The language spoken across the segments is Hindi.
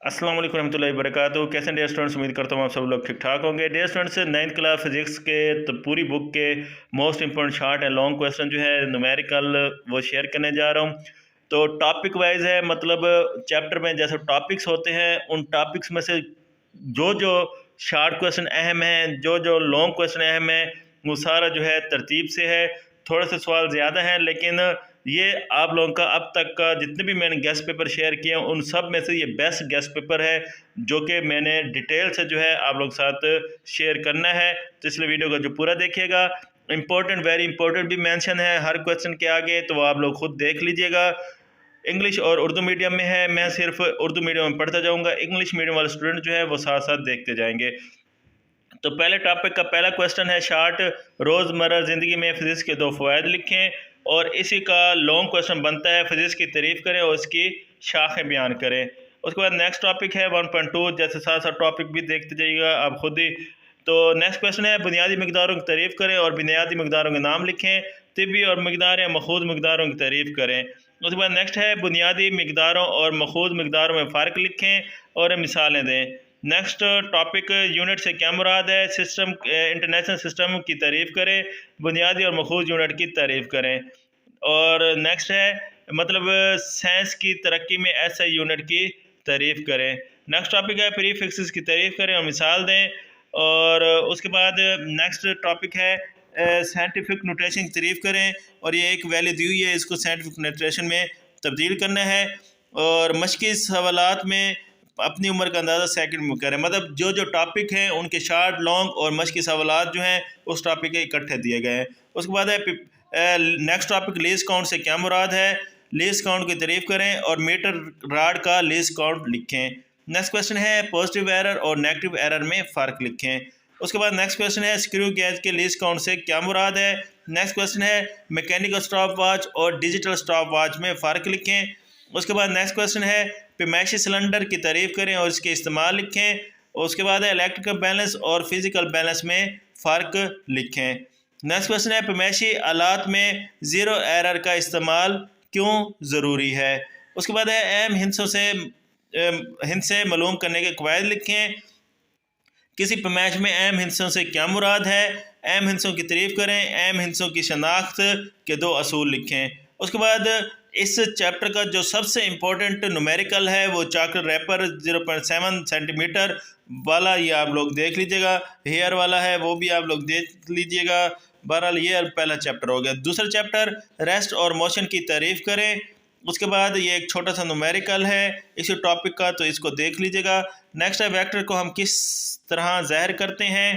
अस्सलाम वालेकुम रहमतुल्लाहि वबरकातुहू। कैसे हैं डियर स्टूडेंट्स? उम्मीद करता हूँ आप सब लोग ठीक ठाक होंगे। Dear students, 9th class physics के तो पूरी बुक के most important short and long question जो है न्यूमेरिकल वो शेयर करने जा रहा हूँ। तो टॉपिक वाइज है, मतलब चैप्टर में जैसे टॉपिक्स होते हैं उन टॉपिक्स में से जो जो शॉर्ट क्वेश्चन अहम हैं, जो जो लॉन्ग क्वेश्चन अहम है, वो सारा जो है तरतीब से है। थोड़े से सवाल ज़्यादा हैं, लेकिन ये आप लोगों का अब तक का जितने भी मैंने गेस्ट पेपर शेयर किए हैं उन सब में से ये बेस्ट गेस्ट पेपर है जो कि मैंने डिटेल से जो है आप लोग साथ शेयर करना है। तो इसलिए वीडियो को जो पूरा देखिएगा। इंपॉर्टेंट, वेरी इंपॉर्टेंट भी मेंशन है हर क्वेश्चन के आगे, तो वो आप लोग खुद देख लीजिएगा। इंग्लिश और उर्दू मीडियम में है, मैं सिर्फ उर्दू मीडियम में पढ़ता जाऊँगा, इंग्लिश मीडियम वाले स्टूडेंट जो है वो साथ साथ देखते जाएंगे। तो पहले टॉपिक का पहला क्वेश्चन है शॉर्ट, रोज़मर्रा ज़िंदगी में फ़िज़िक्स के दो फ़वाइद लिखें। और इसी का लॉन्ग क्वेश्चन बनता है फ़िज़िक्स की तारीफ़ करें और इसकी शाखें बयान करें। उसके बाद नेक्स्ट टॉपिक है 1.2, जैसे साथ साथ टॉपिक भी देखते जाइएगा आप खुद ही। तो नेक्स्ट क्वेश्चन है बुनियादी मकदारों की तारीफ़ करें और बुनियादी मकदारों के नाम लिखें। तिब्बी और मकदार या मखूज़ मकदारों की तारीफ़ करें। उसके बाद नेक्स्ट है बुनियादी मकदारों और मखूज़ मकदारों में फ़र्क लिखें और मिसालें दें। नेक्स्ट टॉपिक यूनिट से क्या मुराद है, सिस्टम इंटरनेशनल सिस्टम की तारीफ़ करें, बुनियादी और मखूज़ यूनिट की तारीफ़ करें। और नेक्स्ट है मतलब साइंस की तरक्की में ऐसे यूनिट की तारीफ़ करें। नेक्स्ट टॉपिक है प्रीफिक्सेस की तारीफ़ करें और मिसाल दें। और उसके बाद नेक्स्ट टॉपिक है साइंटिफिक नोटेशन की तारीफ़ करें और ये एक वैल्यू दी हुई है, इसको साइंटिफिक नोटेशन में तब्दील करना है। और मशक़ी सवालात में अपनी उम्र का अंदाज़ा सेकंड में करें। मतलब जो जो टॉपिक हैं उनके शॉर्ट, लॉन्ग और मशक़ी सवालात जो हैं उस टॉपिक के इकट्ठे दिए गए हैं। उसके बाद है नेक्स्ट टॉपिक लीस्ट काउंट से क्या मुराद है, लीस्ट काउंट की तारीफ़ करें और मीटर राड का लीस्ट काउंट लिखें। नेक्स्ट क्वेश्चन है पॉजिटिव एरर और नेगेटिव एरर में फ़र्क लिखें। उसके बाद नेक्स्ट क्वेश्चन है स्क्रू गेज के लीस्ट काउंट से क्या मुराद है। नेक्स्ट क्वेश्चन है मैकेनिकल स्टॉप वॉच और डिजिटल स्टॉप वॉच में फ़र्क लिखें। उसके बाद नेक्स्ट क्वेश्चन है पैमाइशी सिलेंडर की तारीफ़ करें और इसके इस्तेमाल लिखें। उसके बाद है इलेक्ट्रिकल बैलेंस और फिज़िकल बैलेंस में फ़र्क लिखें। नेक्स्ट क्वेश्चन है पैमाइशी आलात में ज़ीरो एरर का इस्तेमाल क्यों ज़रूरी है। उसके बाद है अहम हिंसे मालूम करने के कवायद लिखें। किसी पैमाइश में अहम हिस्सों से क्या मुराद है, अहम हिस्सों की तारीफ़ करें, अहम हिस्सों की शनाख्त के दो असूल लिखें। उसके बाद इस चैप्टर का जो सबसे इम्पोर्टेंट न्यूमेरिकल है वो चॉकलेट रैपर 0.7 सेंटीमीटर वाला, ये आप लोग देख लीजिएगा। हेयर वाला है वो भी आप लोग देख लीजिएगा। बहरहाल ये पहला चैप्टर हो गया। दूसरा चैप्टर रेस्ट और मोशन की तारीफ़ करें। उसके बाद ये एक छोटा सा न्यूमेरिकल है इसी टॉपिक का, तो इसको देख लीजिएगा। नेक्स्ट है वेक्टर को हम किस तरह ज़ाहिर करते हैं।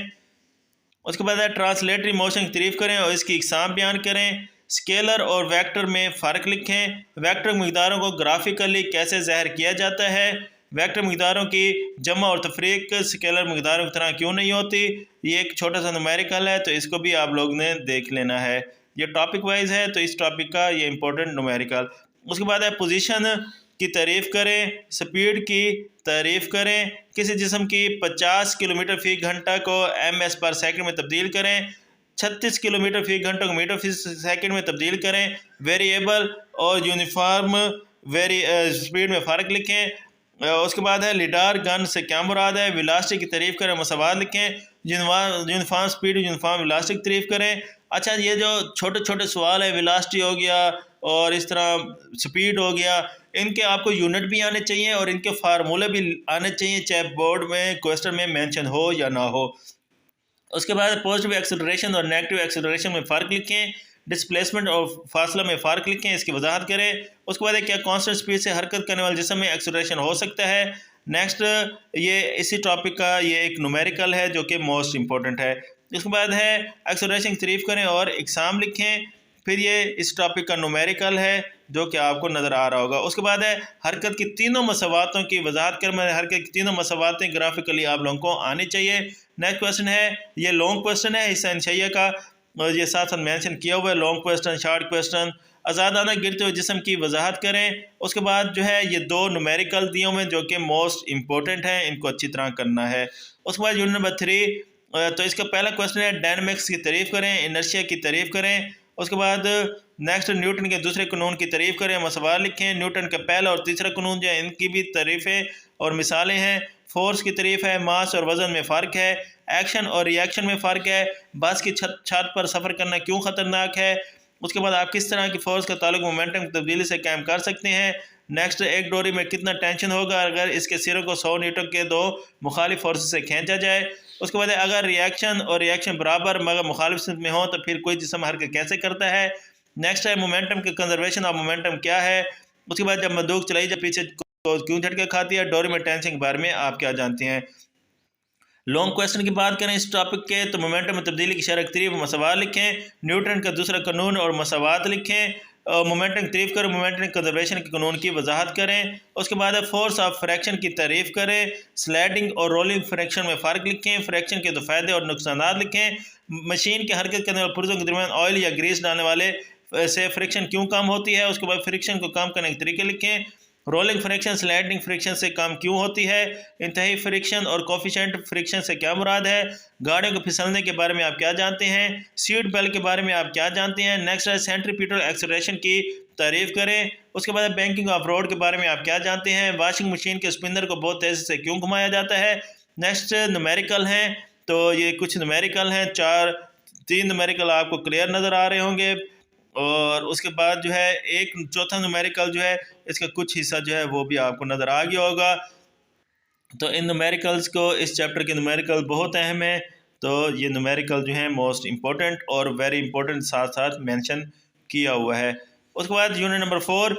उसके बाद है ट्रांसलेटरी मोशन की तारीफ़ करें और इसकी इकसाम बयान करें। स्केलर और वेक्टर में फ़र्क लिखें। वेक्टर मकदारों को ग्राफिकली कैसे ज़ाहिर किया जाता है। वेक्टर मकदारों की जमा और तफरीक स्केलर मकदारों की तरह क्यों नहीं होती। ये एक छोटा सा न्यूमेरिकल है, तो इसको भी आप लोग ने देख लेना है। ये टॉपिक वाइज है, तो इस टॉपिक का ये इंपॉर्टेंट न्यूमेरिकल। उसके बाद है पोजीशन की तारीफ़ करें, स्पीड की तारीफ़ करें। किसी जिस्म की 50 किलोमीटर फ़ी घंटा को ms पर सेकंड में तब्दील करें। 36 किलोमीटर फ़ी घंटा को मीटर फ़ी सेकंड में तब्दील करें। वेरिएबल और यूनिफॉर्म स्पीड में फ़र्क लिखें। उसके बाद है लिडार गन से क्या मुराद है। वेलोसिटी की तारीफ़ करें, मसावात लिखें। यूनिफॉर्म स्पीड, यूनिफॉर्म वेलोसिटी की तारीफ़ करें। अच्छा, ये जो छोटे छोटे सवाल है, वेलोसिटी हो गया और इस तरह स्पीड हो गया, इनके आपको यूनिट भी आने चाहिए और इनके फार्मूले भी आने चाहिए, चाहे बोर्ड में क्वेश्चन में मेंशन हो या ना हो। उसके बाद पॉजिटिव एक्सेलरेशन और नेगेटिव एक्सेलरेशन में फ़र्क लिखें। डिस्प्लेसमेंट और फासला में फ़र्क लिखें, इसकी वजाहत करें। उसके बाद क्या कांस्टेंट स्पीड से हरकत करने वाले जिस्म में एक्सेलरेशन हो सकता है। नेक्स्ट ये इसी टॉपिक का ये एक न्यूमेरिकल है जो कि मोस्ट इंपॉर्टेंट है। इसके बाद है एक्सेलरेशन की तारीफ़ करें और एग्ज़ाम लिखें। फिर ये इस टॉपिक का न्यूमेरिकल है जो कि आपको नज़र आ रहा होगा। उसके बाद है हरकत की तीनों मसवातों की वजाहत कर, हरकत की तीनों मसवातें ग्राफिकली आप लोगों को आनी चाहिए। नेक्स्ट क्वेश्चन है, ये लॉन्ग क्वेश्चन है हिस्सा इंशाइया का, और ये साथ साथ मेंशन किया हुआ है लॉन्ग क्वेश्चन, शॉर्ट क्वेश्चन। आज़ादाना गिरते हुए जिस्म की वजाहत करें। उसके बाद जो है ये दो न्यूमेरिकल दिए हुए हैं जो कि मोस्ट इंपॉर्टेंट हैं, इनको अच्छी तरह करना है। उसके बाद यूनिट नंबर 3, तो इसका पहला क्वेश्चन है डायनामिक्स की तारीफ़ करें, इनर्शिया की तारीफ़ करें। उसके बाद नेक्स्ट न्यूटन के दूसरे कानून की तारीफ़ करें, मसवार लिखें। न्यूटन का पहला और तीसरा कानून जो है इनकी भी तारीफ़ें और मिसालें हैं। फोर्स की तारीफ़ है, मास और वज़न में फ़र्क है, एक्शन और रिएक्शन में फ़र्क है, बस की छत पर सफ़र करना क्यों ख़तरनाक है। उसके बाद आप किस तरह की फोर्स का ताल्लुक मोमेंटम की तब्दीली से कायम कर सकते हैं। नेक्स्ट, एक डोरी में कितना टेंशन होगा अगर इसके सिरों को 100 न्यूटन के दो मुखालिफ फोर्स से खींचा जाए। उसके बाद अगर रिएक्शन और रिएक्शन बराबर मगर मुखालिफ सिमत में हो तो फिर कोई जिस्म हरकत कैसे करता है। नेक्स्ट है मोमेंटम के कंजर्वेशन ऑफ मोमेंटम क्या है। उसके बाद जब बंदूक चलाई जाए पीछे को क्यों झटके खाती है। डोरी में टेंशन के बारे में आप क्या जानते हैं। लॉन्ग क्वेश्चन की बात करें इस टॉपिक के तो मोमेंटम में तब्दीली की शरह तरीफ मसवार लिखें, न्यूटन का दूसरा कानून और मसवात लिखें, मोमेंटम की तारीफ़ करें, मोमेंटम कंजर्वेशन के कानून की वजाहत करें। उसके बाद फोर्स ऑफ फ्रैक्शन की तारीफ़ करें, स्लाइडिंग और रोलिंग फ्रैक्शन में फ़र्क लिखें, फ्रैक्शन के तो फ़ायदे और नुकसान लिखें, मशीन की हरकत करने वाले पुर्जों के दरमियान ऑयल या ग्रीस डालने वाले से फ्रिक्शन क्यों कम होती है। उसके बाद फ्रिक्शन को कम करने के तरीके लिखें, रोलिंग फ्रिक्शन स्लाइडिंग फ्रिक्शन से कम क्यों होती है, इंतहाई फ्रिक्शन और कोफिशिएंट फ्रिक्शन से क्या मुराद है, गाड़ियों को फिसलने के बारे में आप क्या जानते हैं, सीट बेल्ट के बारे में आप क्या जानते हैं। नेक्स्ट है सेंट्रीपिटल एक्सेलरेशन की तारीफ़ करें। उसके बाद बैंकिंग ऑफ रोड के बारे में आप क्या जानते हैं, वॉशिंग मशीन के स्पिनर को बहुत तेज़ी से क्यों घुमाया जाता है। नेक्स्ट न्यूमेरिकल हैं, तो ये कुछ न्यूमेरिकल हैं, 3 न्यूमेरिकल आपको क्लियर नज़र आ रहे होंगे और उसके बाद जो है एक चौथा न्यूमेरिकल जो है इसका कुछ हिस्सा जो है वो भी आपको नज़र आ गया होगा। तो इन न्यूमेरिकल्स को इस चैप्टर के न्यूमेरिकल बहुत अहम है, तो ये न्यूमेरिकल जो है मोस्ट इम्पोर्टेंट और वेरी इंपॉर्टेंट साथ साथ मेंशन किया हुआ है। उसके बाद यूनिट नंबर 4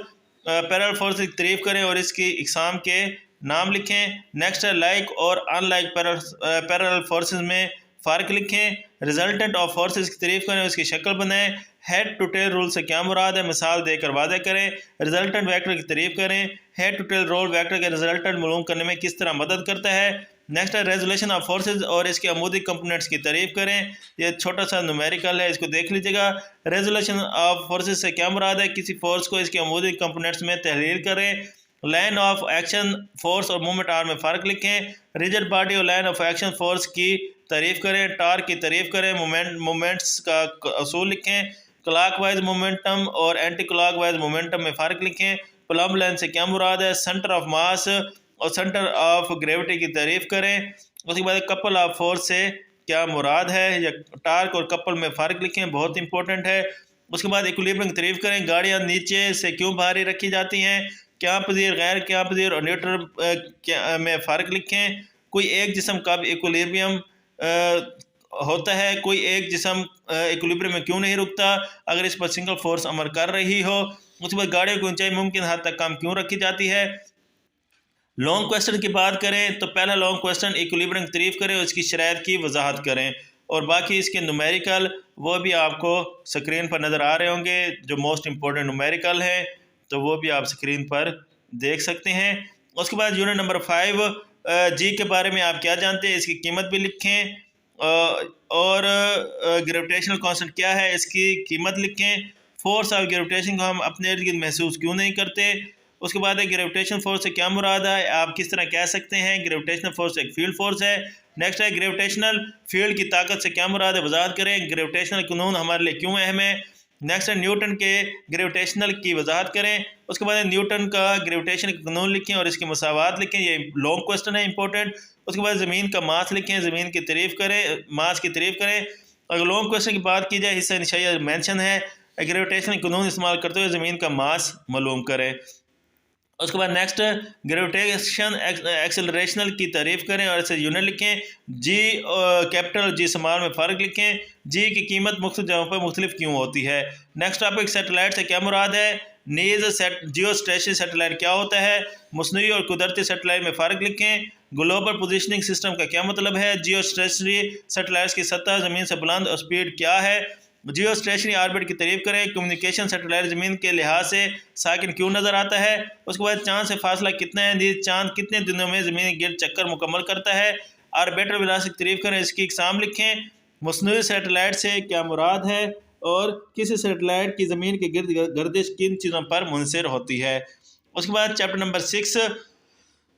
पैरेलल फोर्स की तारीफ़ करें और इसकी इकसाम के नाम लिखें। नेक्स्ट है लाइक और अनलाइक पैरेलल फोर्सेस में फ़र्क लिखें। रिजल्टेंट ऑफ फोर्सेस की तारीफ़ करें, उसकी शक्ल बनाएं। हेड टू टेल रूल से क्या मुराद है, मिसाल देकर वादा करें। रिजल्टेंट वेक्टर की तारीफ़ करें। Head to tail rule vector के रिजल्टेंट मालूम करने में किस तरह मदद करता है। नेक्स्ट है रेजोल्यूशन ऑफ फोर्सेस और इसके अमूदी कंपोनेंट्स की तारीफ़ करें। ये छोटा सा न्यूमेरिकल है, इसको देख लीजिएगा। रेजोल्यूशन ऑफ फोर्सेस से क्या मुराद है, किसी फोर्स को इसके अमूदी कंपोनेंट्स में तहलील करें। लाइन ऑफ एक्शन फोर्स और मूवमेंट आर में फ़र्क लिखें। रिजिड बॉडी और लाइन ऑफ एक्शन फोर्स की तारीफ़ करें। टार्क की तारीफ़ करें। मोमेंट्स का असूल लिखें। क्लॉकवाइज मोमेंटम और एंटी क्लॉकवाइज मोमेंटम में फ़र्क लिखें। प्लम लाइन से क्या मुराद है, सेंटर ऑफ मास और सेंटर ऑफ ग्रेविटी की तारीफ़ करें। उसके बाद कपल ऑफ फोर्स से क्या मुराद है, या टार्क और कपल में फ़र्क लिखें, बहुत इंपॉर्टेंट है। उसके बाद इक्विलिब्रियम की तारीफ़ करें। गाड़ियाँ नीचे से क्यों भारी रखी जाती हैं, क्या पजीर गैर क्या पजीर और न्यूट्रल में फ़र्क लिखें। कोई एक जिस्म कब इक्विलिब्रियम होता है, कोई एक जिस्म इक्विलिब्रियम में क्यों नहीं रुकता अगर इस पर सिंगल फोर्स अमल कर रही हो। उसके बाद गाड़ियों की ऊंचाई मुमकिन हद तक कम क्यों रखी जाती है। लॉन्ग क्वेश्चन की बात करें तो पहला लॉन्ग क्वेश्चन इक्विलिब्रियम की तारीफ़ करें, उसकी शराइत की वजाहत करें और बाकी इसके न्यूमेरिकल वो भी आपको स्क्रीन पर नज़र आ रहे होंगे। जो मोस्ट इंपॉर्टेंट न्यूमेरिकल है तो वो भी आप स्क्रीन पर देख सकते हैं। उसके बाद यूनिट नंबर 5 जी के बारे में आप क्या जानते हैं, इसकी कीमत भी लिखें और ग्रेविटेशनल कांस्टेंट क्या है इसकी कीमत लिखें। फोर्स ऑफ ग्रेविटेशन को हम अपने इर्द गिर्द महसूस क्यों नहीं करते। उसके बाद ग्रेविटेशनल फोर्स से क्या मुराद है, आप किस तरह कह सकते हैं ग्रेविटेशनल फोर्स एक फील्ड फोर्स है। नेक्स्ट है ग्रेविटेशनल फील्ड की ताकत से क्या मुराद है, वजाहत करें। ग्रेविटेशनल कानून हमारे लिए क्यों अहम है। नेक्स्ट है न्यूटन के ग्रेविटेशनल की वजाहत करें। उसके बाद न्यूटन का ग्रेविटेशन का कानून लिखें और इसके मसावात लिखें, ये लॉन्ग क्वेश्चन है इंपॉर्टेंट। उसके बाद ज़मीन का मास लिखें, ज़मीन की तारीफ़ करें, मास की तारीफ़ करें। अगर लॉन्ग क्वेश्चन की बात की जाए हिस्सा निशाया मेंशन है, ग्रेविटेशनल कानून इस्तेमाल करते हुए ज़मीन का मास मालूम करें। उसके बाद नेक्स्ट ग्रेविटेशन एक्सेलरेशनल की तारीफ़ करें और इसे यूनिट लिखें। जी कैपिटल जी स्मॉल में फ़र्क लिखें। जी की कीमत मुख्तलिफ जगहों पर मुख्तलिफ क्यों होती है। नेक्स्ट टॉपिक सेटेलाइट से क्या मुराद है। नीज जियो स्टेशनरी सेटेलाइट क्या होता है। मसनूई और कुदरती सेटेलाइट में फ़र्क लिखें। ग्लोबल पोजिशनिंग सिस्टम का क्या मतलब है। जियो स्टेशनरी सेटेलाइट की सतह ज़मीन से बुलंद और स्पीड क्या है। जियो स्टेशनरी ऑर्बिट की तारीफ़ करें। कम्युनिकेशन सेटेलाइट ज़मीन के लिहाज से साकिन क्यों नज़र आता है। उसके बाद चांद से फासला कितना है, चांद कितने दिनों में ज़मीन गिर्द चक्कर मुकम्मल करता है। ऑर्बिटर वेलोसिटी की तारीफ़ करें, इसकी इकसाम लिखें। मसनूई सेटेलाइट से क्या मुराद है और किसी सेटेलाइट की ज़मीन के गिर्द गर्दिश किन चीज़ों पर मुनसर होती है। उसके बाद चैप्टर नंबर 6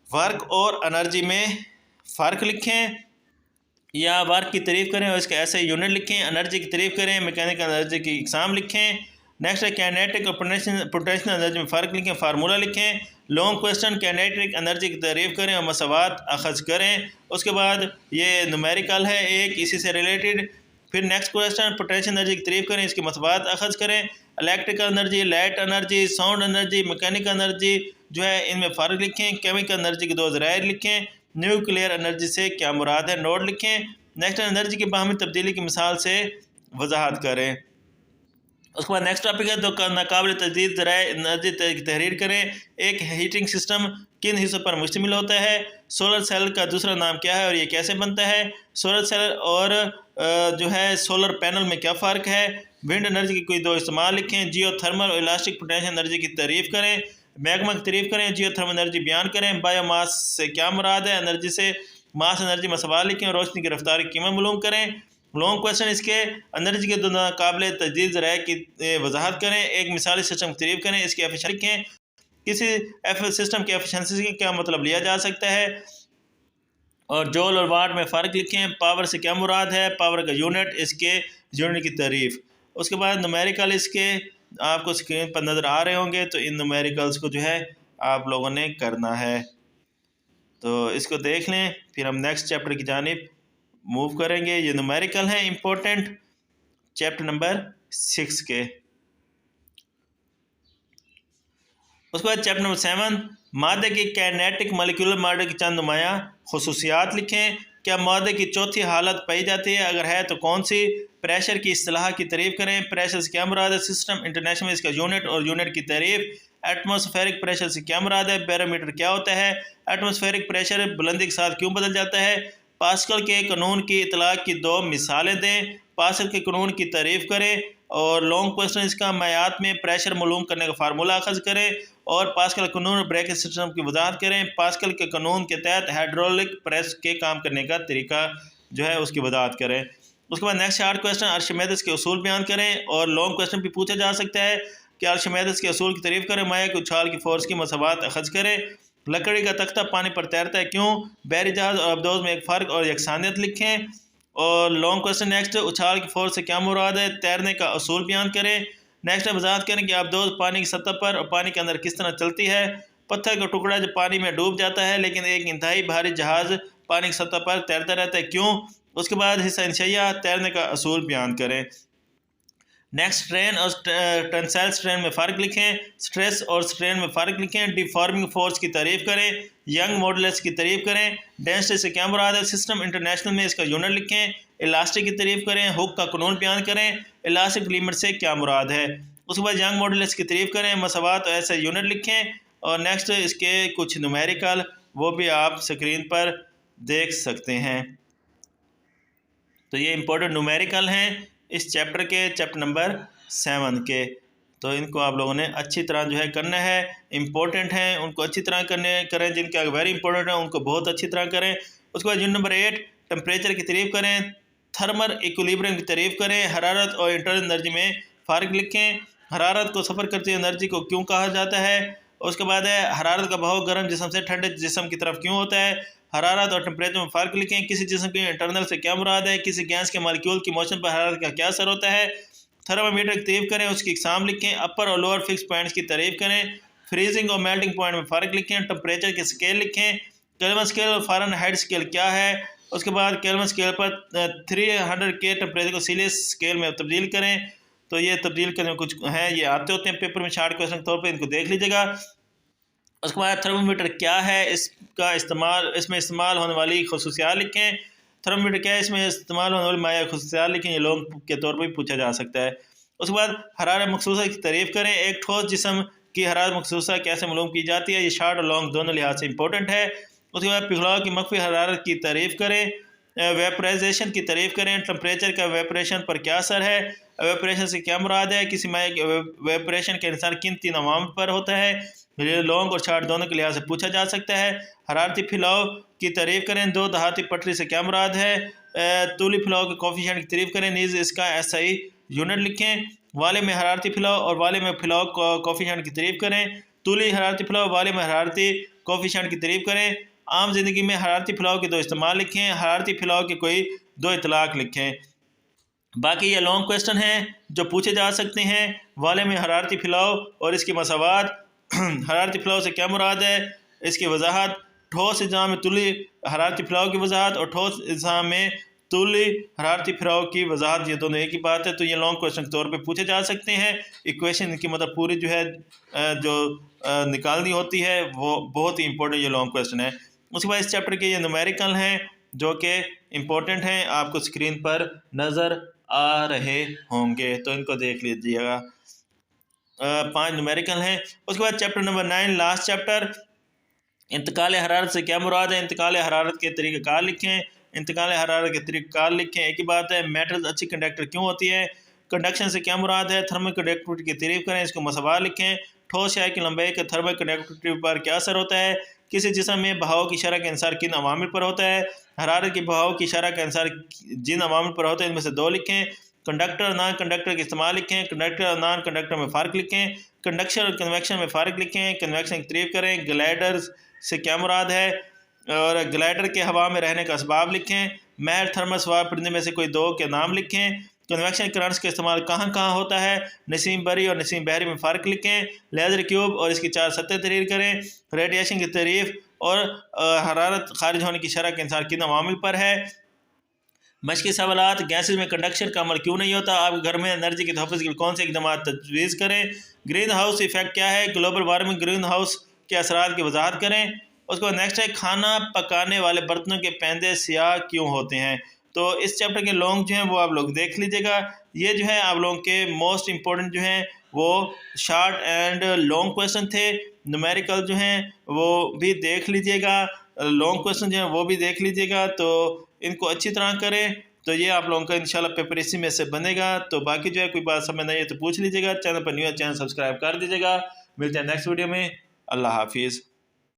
वर्क और एनर्जी में फ़र्क लिखें। या वर्क की तारीफ़ करें और इसका ऐसे यूनिट लिखें। एनर्जी की तारीफ़ करें, मैकेनिकल एनर्जी की इकसाम लिखें। नेक्स्ट है काइनेटिक और पोटेंशियल एनर्जी में फ़र्क लिखें, फार्मूला लिखें। लॉन्ग क्वेश्चन काइनेटिक एनर्जी की तारीफ़ करें और मसावात अखज़ करें। उसके बाद ये न्यूमेरिकल है एक इसी से रिलेटेड। फिर नेक्स्ट क्वेश्चन पोटेंशियल एनर्जी की तारीफ़ करें, इसकी मसावात अखज़ करें। Electrical energy, light energy, sound energy, mechanical energy जो है इनमें फ़र्क लिखें। केमिकल एनर्जी के दो ज़राइर लिखें। न्यूक्लियर एनर्जी से क्या मुराद है नोट लिखें। नेक्स्ट एनर्जी की बाहमी तब्दीली की मिसाल से वजाहत करें। उसके बाद नेक्स्ट टॉपिक है तो नाकाबिल तजदीद ज़राए एनर्जी की तहरीर करें। एक हीटिंग सिस्टम किन हिस्सों पर मुश्तमिल होता है। सोलर सेल का दूसरा नाम क्या है और ये कैसे बनता है। सोलर सेल और जो है सोलर पैनल में क्या फ़र्क है। विंड एनर्जी की कोई दो इस्तेमाल लिखें। जियो थर्मल और इलास्टिक पोटेंशियल एनर्जी की तारीफ़ करें। मैग्मा की तारीफ़ करें। जियो थर्मल एनर्जी बयान करें। बायोमास से क्या मुराद है। एनर्जी से मास एनर्जी में सवाल लिखें और रोशनी की रफ्तार की कीमत मालूम करें। लॉन्ग क्वेश्चन इसके एनर्जी के दो नाकाबिल तजदीद ज़राए की वजाहत करें। एक मिसाली सिस्टम की तारीफ़ करें, इसकी एफिशिएंसी लिखें। किसी सिस्टम की एफिशिएंसी से क्या मतलब लिया जा सकता है और जूल और वाट में फ़र्क लिखें। पावर से क्या मुराद है, पावर का यूनिट, इसके यूनिट की तारीफ़। उसके बाद न्यूमेरिकल इसके आपको स्क्रीन पर नज़र आ रहे होंगे, तो इन न्यूमेरिकल्स को जो है आप लोगों ने करना है, तो इसको देख लें। फिर हम नेक्स्ट चैप्टर की जानिब मूव करेंगे। ये न्यूमेरिकल हैं इंपॉर्टेंट चैप्टर नंबर 6 के। उसके बाद चैप्टर नंबर 7 मादे की काइनेटिक मॉलिक्यूलर मॉडल की चंद नुमाया खुसूसियात लिखें। क्या मादे की चौथी हालत पाई जाती है, अगर है तो कौन सी। प्रेशर की इस्तिलाह की तारीफ़ करें। प्रेशर से क्या मुराद है। सिस्टम इंटरनेशनल में इसका यूनिट और यूनिट की तारीफ़। एटमॉस्फेरिक प्रेशर से क्या मुराद है। बैरोमीटर क्या होता है। एटमॉस्फेरिक प्रेशर बुलंदी के साथ क्यों बदल जाता है। पास्कल के कानून की इतलाक़ की दो मिसालें दें। पास्कल के कानून की तारीफ़ करें और लॉन्ग क्वेश्चन इसका मायात में प्रेशर मालूम करने का फार्मूला अखज़ करें और पास्कल कानून ब्रैकेट सिस्टम की वजाहत करें। पास्कल के कानून के तहत हाइड्रोलिक प्रेस के काम करने का तरीका जो है उसकी वजाहत करें। उसके बाद नेक्स्ट 8 क्वेश्चन आर्शिमेदिस के असूल बयान करें और लॉन्ग क्वेश्चन भी पूछा जा सकता है कि आर्शिमेदिस के असूल की तारीफ़ करें। माया की उछाल की फोर्स की मसावात अखज़ करें। लकड़ी का तख्ता पानी पर तैरता है क्यों। बहरी जहाज़ और अबदोज़ में एक फ़र्क और यकसानियत लिखें। और लॉन्ग क्वेश्चन नेक्स्ट उछाल की फोर्स से क्या मुराद है। तैरने का असूल बयान करें। नेक्स्ट वजाहत करें कि आबदोज़ पानी की सतह पर और पानी के अंदर किस तरह चलती है। पत्थर का टुकड़ा जो पानी में डूब जाता है लेकिन एक इंतहाई भारी जहाज़ पानी की सतह पर तैरता रहता है क्यों। उसके बाद हिस्सा इंशिया तैरने का असूल बयान करें। नेक्स्ट स्ट्रेन और टेंसाइल स्ट्रेन में फ़र्क लिखें। स्ट्रेस और स्ट्रेन में फ़र्क लिखें। डिफॉर्मिंग फोर्स की तारीफ़ करें। यंग मॉडुलस की तारीफ़ करें। डेंसिटी से क्या मुराद है। सिस्टम इंटरनेशनल में इसका यूनिट लिखें। इलास्टिक की तारीफ़ करें। हुक का कानून बयान करें। इलास्टिक लिमिट से क्या मुराद है। उसके बाद यंग मॉडुलस की तारीफ़ करें। मसावात और ऐसे यूनिट लिखें और नेक्स्ट इसके कुछ न्यूमेरिकल वो भी आप स्क्रीन पर देख सकते हैं। तो ये इंपॉर्टेंट न्यूमेरिकल हैं इस चैप्टर के, चैप्टर नंबर 7 के। तो इनको आप लोगों ने अच्छी तरह जो है करना है। इंपॉर्टेंट हैं उनको अच्छी तरह करें। जिनके वेरी इंपॉर्टेंट हैं उनको बहुत अच्छी तरह करें। उसके बाद यूनिट नंबर 8 टेम्परेचर की तारीफ़ करें। थर्मल इक्विलिब्रियम की तारीफ़ करें। हरारत और इंटरनल एनर्जी में फ़र्क लिखें। हरारत को सफ़र करती एनर्जी को क्यों कहा जाता है। उसके बाद है हरारत का बहाव गर्म जिस्म से ठंडे जिस्म की तरफ क्यों होता है। हरारत और टेम्परेचर में फ़र्क लिखें। किसी जिस्म के इंटरनल से क्या मुराद है। किसी गैस के मॉलिक्यूल की मोशन पर हरारत का क्या असर होता है। थर्मामीटर की तारीफ़ करें, उसकी इकसाम लिखें। अपर और लोअर फिक्स पॉइंट्स की तारीफ़ करें। फ्रीजिंग और मेल्टिंग पॉइंट में फ़र्क लिखें। टेम्परेचर के स्केल लिखें। केल्विन स्केल और फ़ारेनहाइट स्केल क्या है। उसके बाद केल्विन स्केल पर 300 के टेम्परेचर को सेल्सियस स्केल में तब्दील करें। तो ये तब्दील करने में कुछ हैं, ये आते होते हैं पेपर में शॉर्ट क्वेश्चन के तौर पर, इनको देख लीजिएगा। उसके बाद थर्मोमीटर क्या है, इसका इस्तेमाल, इसमें इस्तेमाल होने वाली खसूसियात लिखें। थर्मोमीटर क्या है, इसमें इस्तेमाल होने वाली माया खसूसियात लिखें। ये लोग के तौर पर भी पूछा जा सकता है। उसके बाद हरारत मखसूसा की तारीफ़ करें। एक ठोस जिस्म की हरारत मखसूसा कैसे मालूम की जाती है। ये शॉर्ट और लॉन्ग दोनों लिहाज से इंपॉर्टेंट है। उसके बाद पिघलाव की मख्फी हरारत की तारीफ़ करें। वेपराइजेशन की तारीफ़ करें। टेम्परेचर का वेपरेशन पर क्या असर है। वेपरेशन से क्या मुराद है। किसी माया के वेपरेशन का इंसान किन 3 अवाम पर होता है। लॉन्ग और शॉर्ट दोनों के लिहाज से पूछा जा सकता है। हरारती फैलाव की तारीफ़ करें। 2 दहाती पटरी से क्या मुराद है। तूली फैलाव के कोफिशिएंट की तारीफ़ करें। नीज इसका SI यूनिट लिखें। वाले में हरारती फैलाव और वाले में फैलाव कोफिशिएंट की तारीफ़ करें। तूली हरारती फैलाव, वाले में हरारती कोफिशिएंट की तारीफ़ करें। आम ज़िंदगी में हरारती फैलाव के 2 इस्तेमाल लिखें, हरारती फैलाव के कोई 2 इतलाक़ लिखें। बाकी ये लॉन्ग क्वेश्चन हैं जो पूछे जा सकते हैं। वाले में हरारती फैलाव और इसकी मसावात। हरारती फैलाव से क्या मुराद है, इसकी वजाहत। ठोस इज़्ज़ा में तुली हरारती फैलाव की वजाहत और ठोस इज़्ज़ा में तुली हरारती फैलाव की वजाहत, ये दोनों एक ही बात है। तो ये लॉन्ग क्वेश्चन के तौर पे पूछे जा सकते हैं। इक्वेशन की मतलब पूरी जो है जो निकालनी होती है वो बहुत ही इंपॉर्टेंट ये लॉन्ग क्वेश्चन है। उसके बाद इस चैप्टर के ये न्यूमेरिकल हैं जो कि इम्पोर्टेंट हैं, आपको स्क्रीन पर नज़र आ रहे होंगे, तो इनको देख लीजिएगा। 5 न्यूमेरिकल हैं। उसके बाद चैप्टर नंबर 9 लास्ट चैप्टर, इंतकाल हरारत से क्या मुराद है। इंतकाल हरारत के तरीक़ाकार लिखें। इंतकाल हरारत के तरीक़ाकार लिखें। एक ही बात है। मेटल्स अच्छी कंडक्टर क्यों होती है। कंडक्शन से क्या मुराद है। थर्मल कंडक्टिविटी की तारीफ़ करें, इसको मसवा लिखें। ठोस शाय की लंबाई का थर्मल कंडक्टिविटी पर क्या असर होता है। किसी जिस्म में बहाव की शरह का इंसार किन अवामिल पर होता है। हरारत की बहाव की शरह का इंसार जिन अवामिल पर होता है इनमें से 2 लिखें। कंडक्टर और नॉन कंडक्टर के इस्तेमाल लिखें। कंडक्टर और नॉन कंडक्टर में फ़र्क लिखें। कंडक्शन और कन्वेक्शन में फ़र्क लिखें। कन्वेक्शन की तारीफ़ करें। ग्लाइडर्स से क्या मुराद है और ग्लाइडर के हवा में रहने का असबाब लिखें। महर थर्मल सवार परिंदे में से कोई 2 के नाम लिखें। कन्वेक्शन करंट्स का इस्तेमाल कहाँ कहाँ होता है। नसीम बरी और नसीम बहरी में फ़र्क लिखें। लेज़र क्यूब और इसकी 4 सतह तहरीर करें। रेडिएशन की तारीफ़ और हरारत खारिज होने की शरह का इंसार किन अवामिल पर है। मशक़ी सवालात, गैसेज में कंडक्शन का अमल क्यों नहीं होता। आपके घर में एनर्जी के तहफ़्फ़ुज़ के लिए कौन से इक़दाम तजवीज़ करें। ग्रीन हाउस इफ़ेक्ट क्या है। ग्लोबल वार्मिंग ग्रीन हाउस के असरात की वजाहत करें। उसके बाद नेक्स्ट है खाना पकाने वाले बर्तनों के पैंदे स्याह क्यों होते हैं। तो इस चैप्टर के लॉन्ग जो हैं वो आप लोग देख लीजिएगा। ये जो है आप लोगों के मोस्ट इम्पोर्टेंट जो हैं वो शॉर्ट एंड लॉन्ग क्वेश्चन थे। न्यूमेरिकल जो हैं वो भी देख लीजिएगा, लॉन्ग क्वेश्चन जो हैं वो भी देख लीजिएगा। तो इनको अच्छी तरह करें तो ये आप लोगों का इंशाल्लाह पेपर इसी में से बनेगा। तो बाकी जो है कोई बात समझ नहीं है तो पूछ लीजिएगा। चैनल पर न्यू है, चैनल सब्सक्राइब कर दीजिएगा। मिलते हैं नेक्स्ट वीडियो में। अल्लाह हाफिज़।